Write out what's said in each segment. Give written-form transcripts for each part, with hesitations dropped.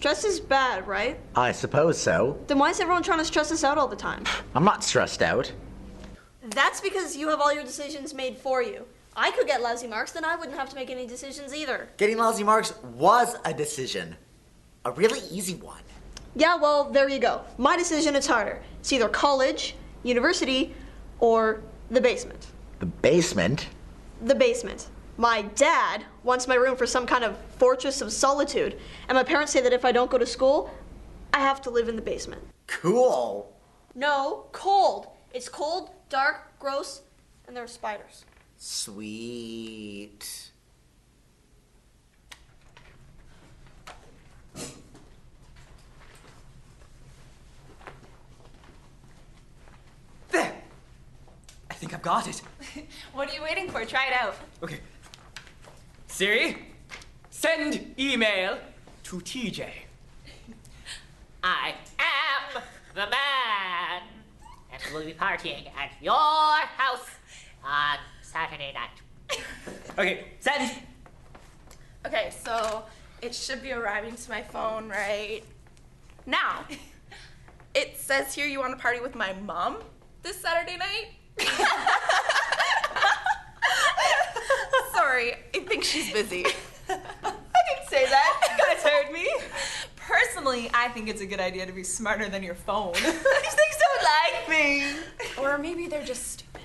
Stress is bad, right? I suppose so. Then why is everyone trying to stress us out all the time? I'm not stressed out. That's because you have all your decisions made for you. I could get lousy marks, then I wouldn't have to make any decisions either. Getting lousy marks was a decision. A really easy one. Yeah, well, there you go. My decision is harder. It's either college, university, or the basement. The basement? The basement. My dad wants my room for some kind of fortress of solitude, and my parents say that if I don't go to school, I have to live in the basement. Cool. No, cold. It's cold, dark, gross, and there are spiders. Sweet. There! I think I've got it. What are you waiting for? Try it out. Okay. Siri, send email to TJ. I am the man, and we'll be partying at your house on Saturday night. Okay, send. Okay, so it should be arriving to my phone right now. It says here you want to party with my mom this Saturday night. Sorry, I think she's busy. I didn't say that. You guys heard me. Personally, I think it's a good idea to be smarter than your phone. These things don't like me. Or maybe they're just stupid.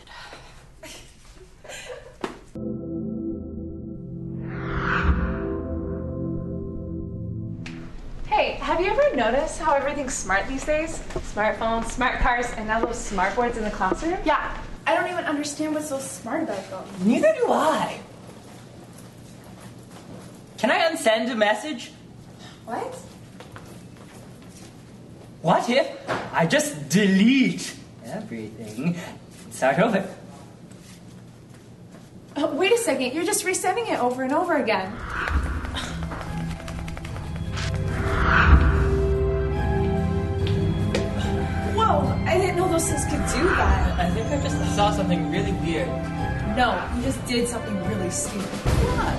Hey, have you ever noticed how everything's smart these days? Smartphones, smart cars, and now those smart boards in the classroom? Yeah, I don't even understand what's so smart about them. Neither do I. Can I unsend a message? What? What if I just delete everything and start over? Wait a second, you're just resending it over and over again. Whoa, I didn't know those things could do that. I think I just saw something really weird. No, you just did something really stupid. What?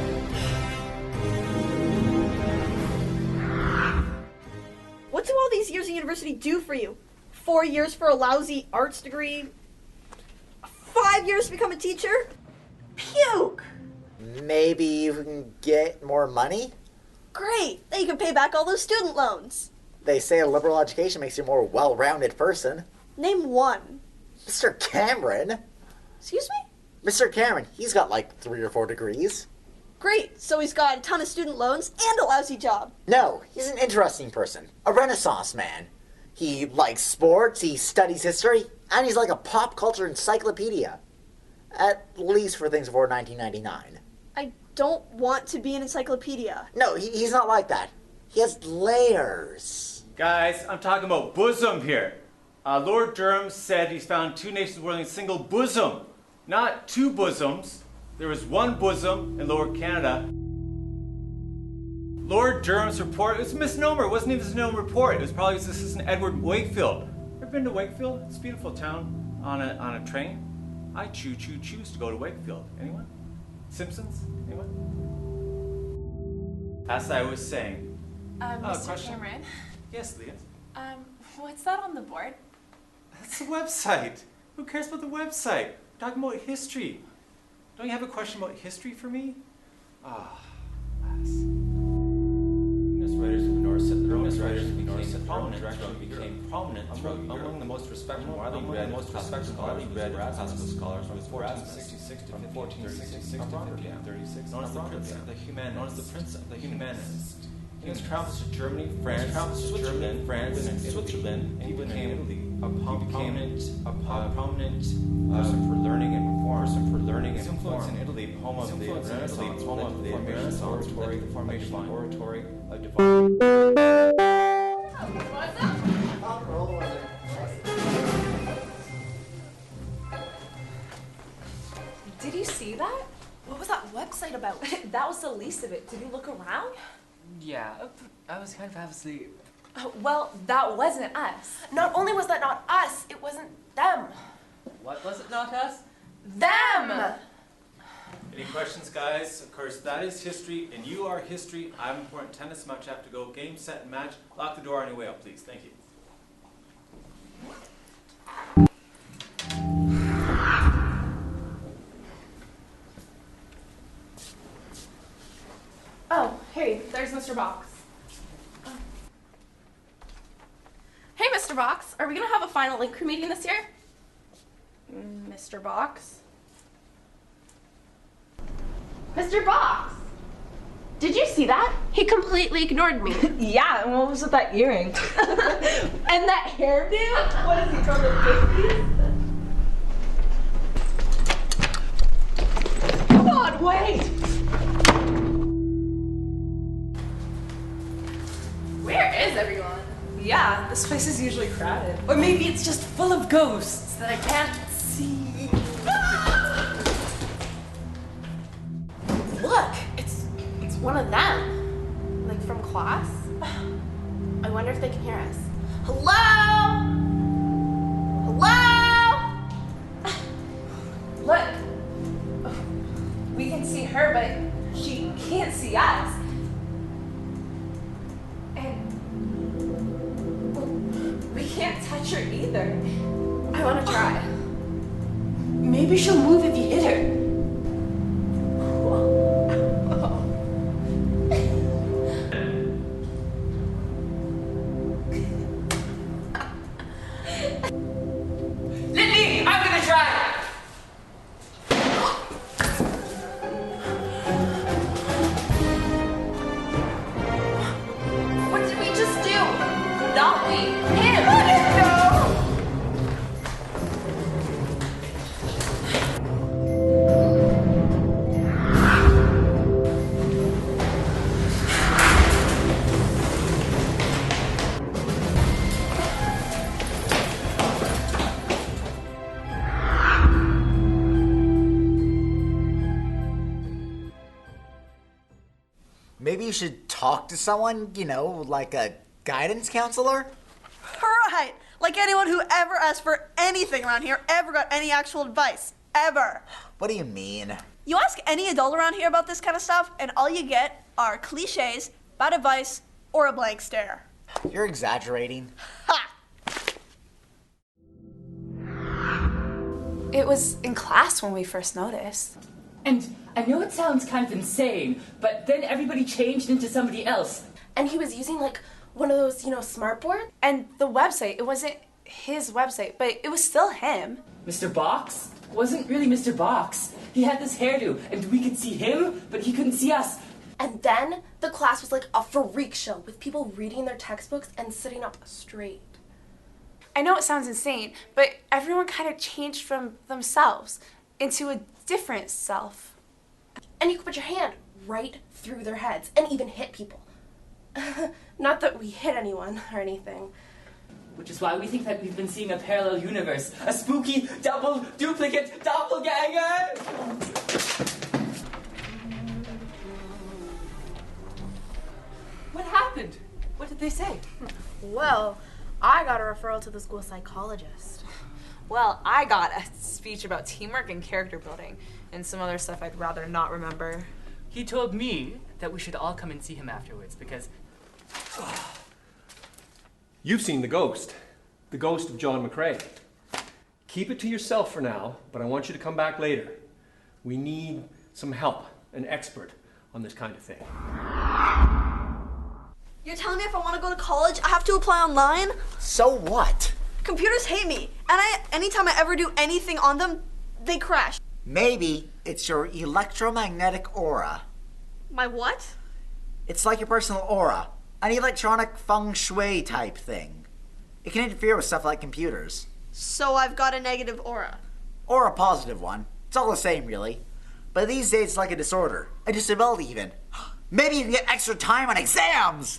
What do all these years in university do for you? 4 years for a lousy arts degree? 5 years to become a teacher? Puke! Maybe you can get more money? Great! Then you can pay back all those student loans. They say a liberal education makes you a more well-rounded person. Name one. Mr. Cameron? Excuse me? Mr. Cameron, he's got like 3 or 4 degrees. Great, so he's got a ton of student loans and a lousy job. No, he's an interesting person. A Renaissance man. He likes sports, he studies history, and he's like a pop culture encyclopedia. At least for things before 1999. I don't want to be an encyclopedia. No, he's not like that. He has layers. Guys, I'm talking about bosom here. Lord Durham said he's found 2 nations wearing a single bosom, not 2 bosoms. There was 1 bosom in Lower Canada. Lord Durham's report, it was a misnomer. It wasn't even a misnomer report. It was probably his assistant Edward Wakefield. Ever been to Wakefield? It's a beautiful town on a train. I choose to go to Wakefield. Anyone? Simpsons? Anyone? As I was saying. Mr. Question? Cameron, Yes, Leah. what's that on the board? That's the website. Who cares about the website? We're talking about history. Don't you have a question about history for me? Ah, lass. Writers of the North said the Romans writers became prominent among the most respected, widely read classical scholars from 1466 to 1536. Known as the Prince of the Humanists. He was travels to Germany, France, and Switzerland, and he became a prominent person for learning and reform. His influence in Italy, home of the Renaissance oratory, the formation of oratory of divine. Did you see that? What was that website about? That was the least of it. Did you look around? Yeah, I was kind of half asleep. Well, that wasn't us. Not only was that not us, it wasn't them. What was it, not us? Them! Any questions, guys? Of course, that is history, and you are history. I have important tennis match. I have to go. Game, set, and match. Lock the door on your way out, please. Thank you. Oh, hey, there's Mr. Box. Oh. Hey, Mr. Box, are we gonna have a final link crew meeting this year? Mr. Box? Mr. Box! Did you see that? He completely ignored me. Yeah, and what was with that earring? And that hairdo? What is he, from the 50s? Come on, wait! Where is everyone? Yeah, this place is usually crowded. Or maybe it's just full of ghosts that I can't see. Look, it's one of them. Like from class. I wonder if they can hear us. Hello? Hello? Look, we can see her, but she can't see us. And we can't touch her either. I want to try. Maybe she'll move if you hit her. Lindy, I'm gonna try. What did we just do? Not we. Him! No! Maybe you should talk to someone, you know, like a guidance counselor? Right. Like anyone who ever asked for anything around here ever got any actual advice. Ever. What do you mean? You ask any adult around here about this kind of stuff, and all you get are cliches, bad advice, or a blank stare. You're exaggerating. Ha! It was in class when we first noticed. And I know it sounds kind of insane, but then everybody changed into somebody else. And he was using like one of those, smart boards. And the website, it wasn't his website, but it was still him. Mr. Box wasn't really Mr. Box. He had this hairdo, and we could see him, but he couldn't see us. And then the class was like a freak show with people reading their textbooks and sitting up straight. I know it sounds insane, but everyone kind of changed from themselves into a different self. And you could put your hand right through their heads and even hit people. Not that we hit anyone or anything. Which is why we think that we've been seeing a parallel universe. A spooky, double, duplicate, doppelganger! What happened? What did they say? Well, I got a referral to the school psychologist. Well, I got a speech about teamwork and character building, and some other stuff I'd rather not remember. He told me that we should all come and see him afterwards because... You've seen the ghost of John McCrae. Keep it to yourself for now, but I want you to come back later. We need some help, an expert on this kind of thing. You're telling me if I want to go to college, I have to apply online? So what? Computers hate me, and anytime I ever do anything on them, they crash. Maybe it's your electromagnetic aura. My what? It's like your personal aura, an electronic feng shui type thing. It can interfere with stuff like computers. So I've got a negative aura. Or a positive one. It's all the same, really. But these days it's like a disorder, a disability even. Maybe you can get extra time on exams!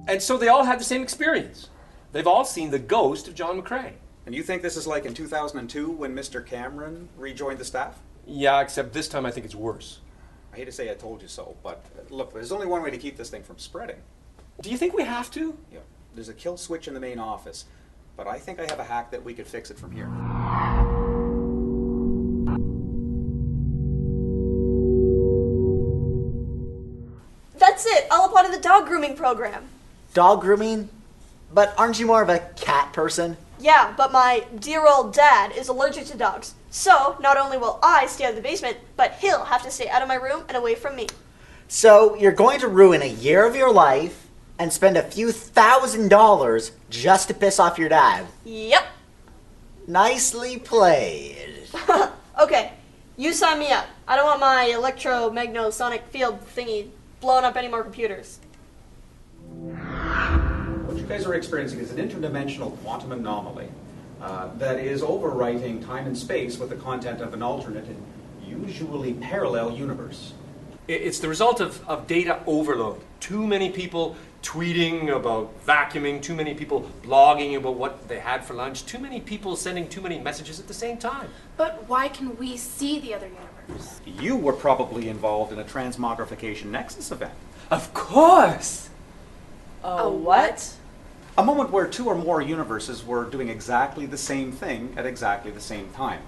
And so they all had the same experience. They've all seen the ghost of John McCrae. And you think this is like in 2002 when Mr. Cameron rejoined the staff? Yeah, except this time I think it's worse. I hate to say I told you so, but look, there's only one way to keep this thing from spreading. Do you think we have to? Yeah, there's a kill switch in the main office, but I think I have a hack that we could fix it from here. That's it. I'll apply to the dog grooming program. Dog grooming? But aren't you more of a cat person? Yeah, but my dear old dad is allergic to dogs. So, not only will I stay out of the basement, but he'll have to stay out of my room and away from me. So you're going to ruin a year of your life and spend a few $1,000s just to piss off your dad. Yep. Nicely played. Okay, you sign me up. I don't want my electromagnosonic field thingy blowing up any more computers. What you guys are experiencing is an interdimensional quantum anomaly that is overwriting time and space with the content of an alternate and usually parallel universe. It's the result of data overload. Too many people tweeting about vacuuming, too many people blogging about what they had for lunch, too many people sending too many messages at the same time. But why can we see the other universe? You were probably involved in a transmogrification nexus event. Of course! A what? A moment where two or more universes were doing exactly the same thing at exactly the same time.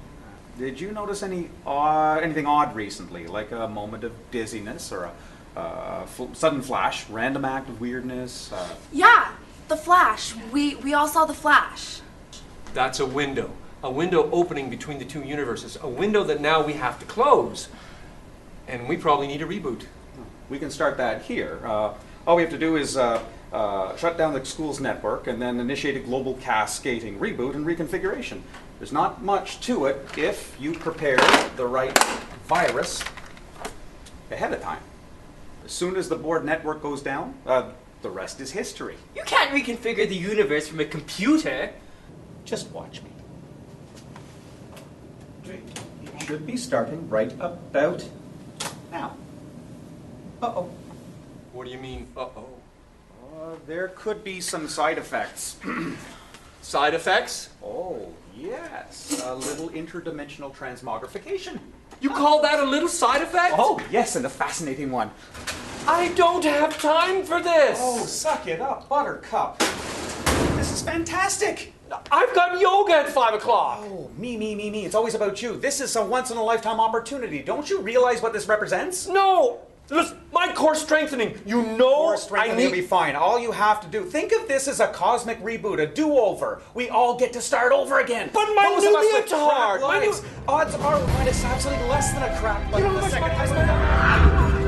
Did you notice anything odd recently, like a moment of dizziness or a sudden flash, random act of weirdness? Yeah, the Flash. We all saw the Flash. That's a window opening between the two universes, a window that now we have to close. And we probably need a reboot. We can start that here. All we have to do is shut down the school's network and then initiate a global cascading reboot and reconfiguration. There's not much to it if you prepare the right virus ahead of time. As soon as the board network goes down, the rest is history. You can't reconfigure the universe from a computer. Just watch me. It should be starting right about now. Uh-oh. What do you mean, uh-oh? There could be some side effects. Side effects? Oh, yes. A little interdimensional transmogrification. You call that a little side effect? Oh, yes, and a fascinating one. I don't have time for this! Oh, suck it up, Buttercup. This is fantastic. I've got yoga at 5 o'clock. Oh, me. It's always about you. This is a once-in-a-lifetime opportunity. Don't you realize what this represents? No! Listen, my core strengthening. You know Core strengthening will be fine. All you have to do, think of this as a cosmic reboot, a do-over. We all get to start over again. But my Those of us with new crap leotard! lives, odds are we might have something less than a crap life. You know the how much second money I time.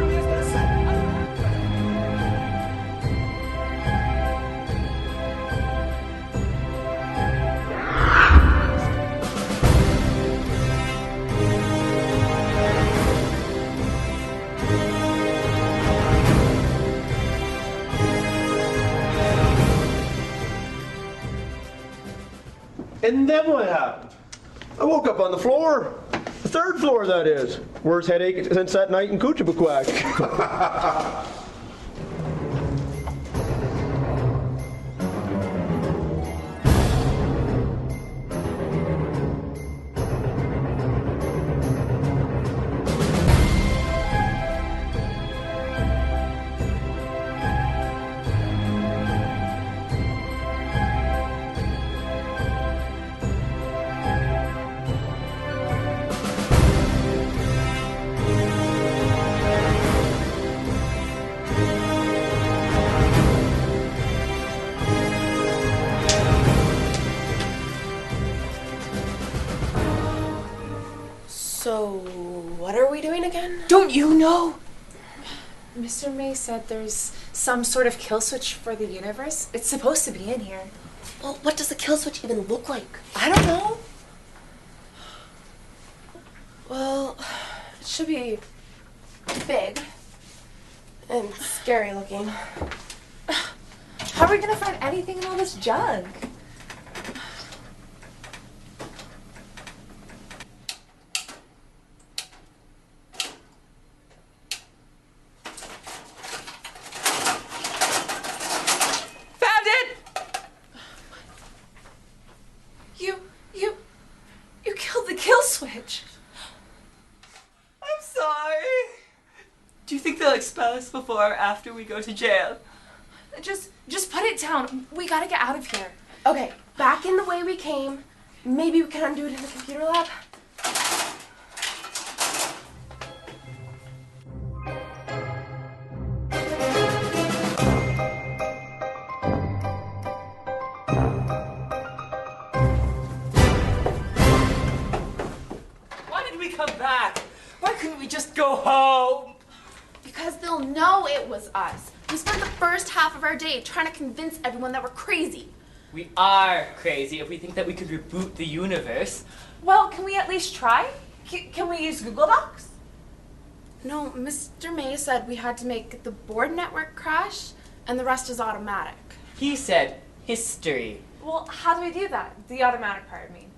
And then what happened? I woke up on the floor. The third floor, that is. Worst headache since that night in Kuchabaquack. So, what are we doing again? Don't you know? Mr. May said there's some sort of kill switch for the universe. It's supposed to be in here. Well, what does the kill switch even look like? I don't know. Well, It should be big. and scary looking. How are we gonna find anything in all this junk? Found it! You killed the kill switch. I'm sorry. Do you think they'll expel us before or after we go to jail? Just put it down. We gotta get out of here. Okay, back in the way we came. Maybe we can undo it in the computer lab. home. Because they'll know it was us. We spent the first half of our day trying to convince everyone that we're crazy. We are crazy if we think that we could reboot the universe. Well, can we at least try? Can we use Google Docs? No, Mr. May said we had to make the board network crash, and the rest is automatic. He said history. Well, how do we do that? The automatic part, I mean.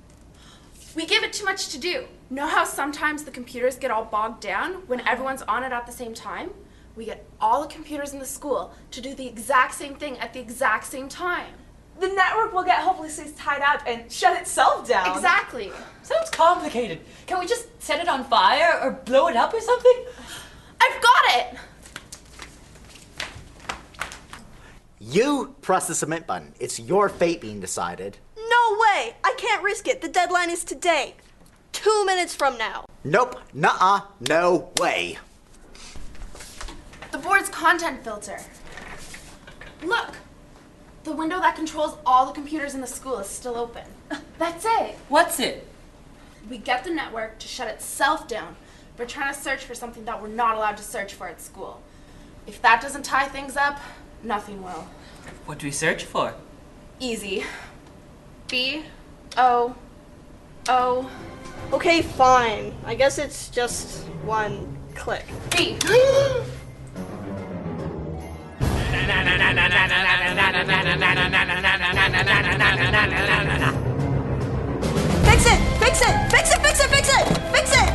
We give it too much to do. Know how sometimes the computers get all bogged down when everyone's on it at the same time? We get all the computers in the school to do the exact same thing at the exact same time. The network will get hopelessly tied up and shut itself down. Exactly. Sounds complicated. Can we just set it on fire or blow it up or something? I've got it! You press the submit button. It's your fate being decided. No way! I can't risk it. The deadline is today. 2 minutes from now. Nope. Nuh-uh. No way. The board's content filter. Look! The window that controls all the computers in the school is still open. That's it. What's it? We get the network to shut itself down. We're trying to search for something that we're not allowed to search for at school. If that doesn't tie things up, nothing will. What do we search for? Easy. B-O-O. Okay, fine. I guess it's just one click. B. Fix it! Fix it! Fix it! Fix it! Fix it! Fix it!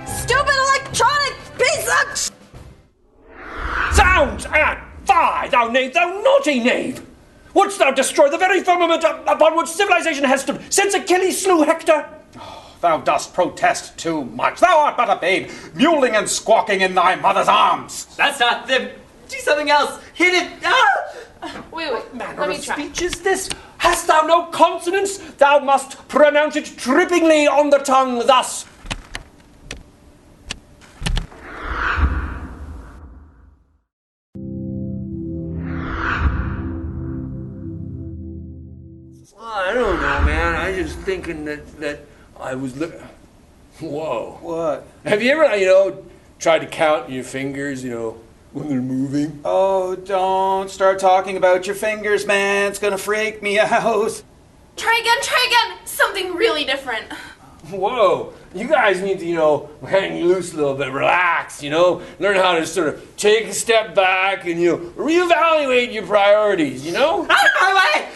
Stupid electronic piece of... Zounds and fie, thou knave, thou naughty knave! Wouldst thou destroy the very firmament upon which civilization has stood since Achilles slew Hector? Thou dost protest too much. Thou art but a babe, mewling and squawking in thy mother's arms. That's not them. Do something else. Hit it. Ah! Wait, What manner let me of try. speech is this? Hast thou no consonants? Thou must pronounce it trippingly on the tongue thus. I don't know, man. I just thinking that I was Whoa. What? Have you ever, tried to count your fingers, when they're moving? Oh, don't start talking about your fingers, man. It's gonna freak me out. Try again. Something really different. Whoa. You guys need to, hang loose a little bit, relax, learn how to sort of take a step back and, reevaluate your priorities, Out of my way!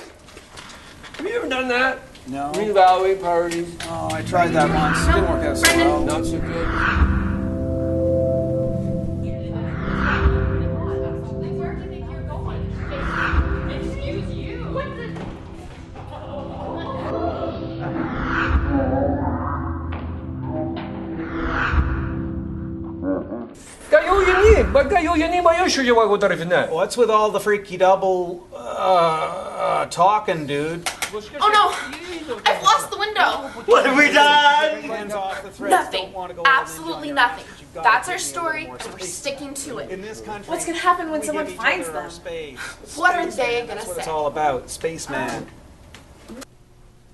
Have you ever done that? No. Reevaluate priorities? Oh, I tried that once. It didn't work out so well. Not so good. What's with all the freaky double talking, dude? Oh no! I've lost the window! What have we done? Nothing. Absolutely nothing. That's our story, and we're sticking to it. In this country, What's gonna happen when someone we give each finds other our them? space. What are they gonna That's what say? it's all about. Spaceman.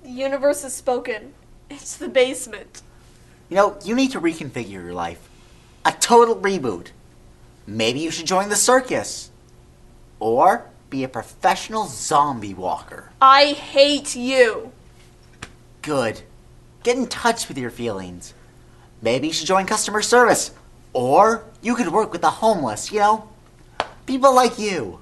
The universe has spoken. It's the basement. You need to reconfigure your life. A total reboot. Maybe you should join the circus. Or be a professional zombie walker. I hate you. Good. Get in touch with your feelings. Maybe you should join customer service. Or you could work with the homeless, people like you.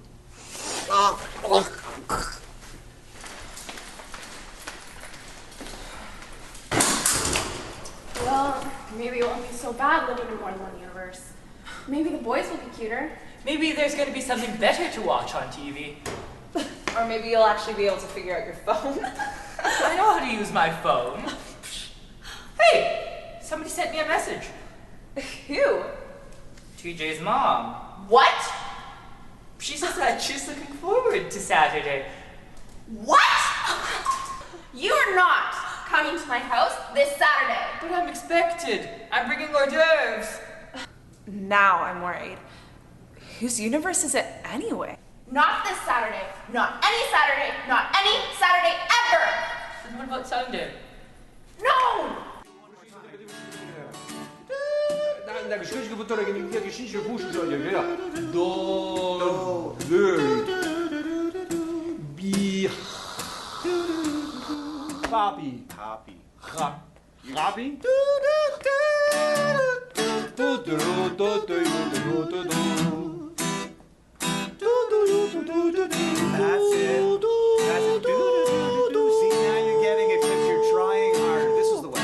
Well, maybe it won't be so bad living in more than one universe. Maybe the boys will be cuter. Maybe there's going to be something better to watch on TV. Or maybe you'll actually be able to figure out your phone. I know how to use my phone. Hey, somebody sent me a message. Who? TJ's mom. What? She says that she's looking forward to Saturday. What? You're not coming to my house this Saturday. But I'm expected. I'm bringing hors d'oeuvres. Now I'm worried. Whose universe is it anyway? Not this Saturday. Not any Saturday. Not any Saturday ever. Then what about Sunday? No! Copy. That's it. See, now you're getting it because you're trying hard. This is the way.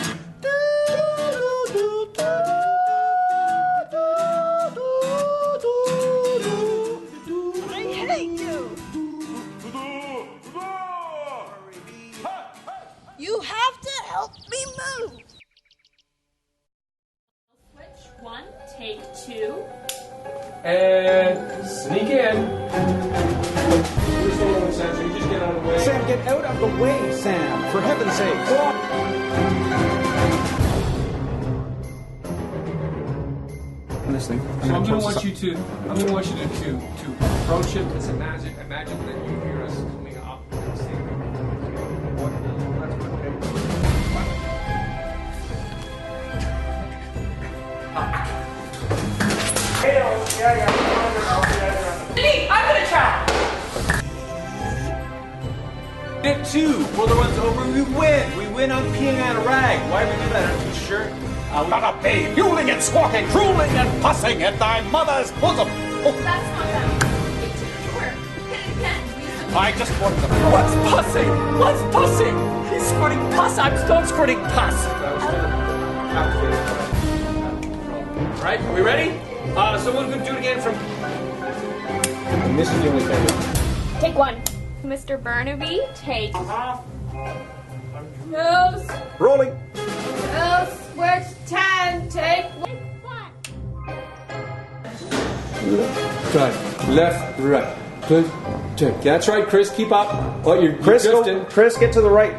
I hate you! You have to help me move! Switch 1, take 2. And sneak in. So you just get out of the way. Sam, get out of the way, Sam. For heaven's sake. Listening. So I'm gonna want you to approach it. Let's imagine that you hear us coming up and saying, I'm gonna try. Bit 2. Before the run's over, we win. We win on peeing on a rag. Why do we do that? Aren't you sure? Gotta be hewling and squawking, drooling and pussing at thy mother's bosom. Oh, That's not that. It didn't work. Hit it again. I just wanted to. What's pussing? What's pussing? He's squirting pus. I'm still squirting pus. Right, are we ready? Someone could do it again from. And this is the only thing. Take 1. Mr. Burnaby, take. Nose. Rolling. Nose. Switch 10, take 1. Right, left, right. Good. That's right, Chris. Keep up. Oh, you're Chris, drifting. Chris, get to the right.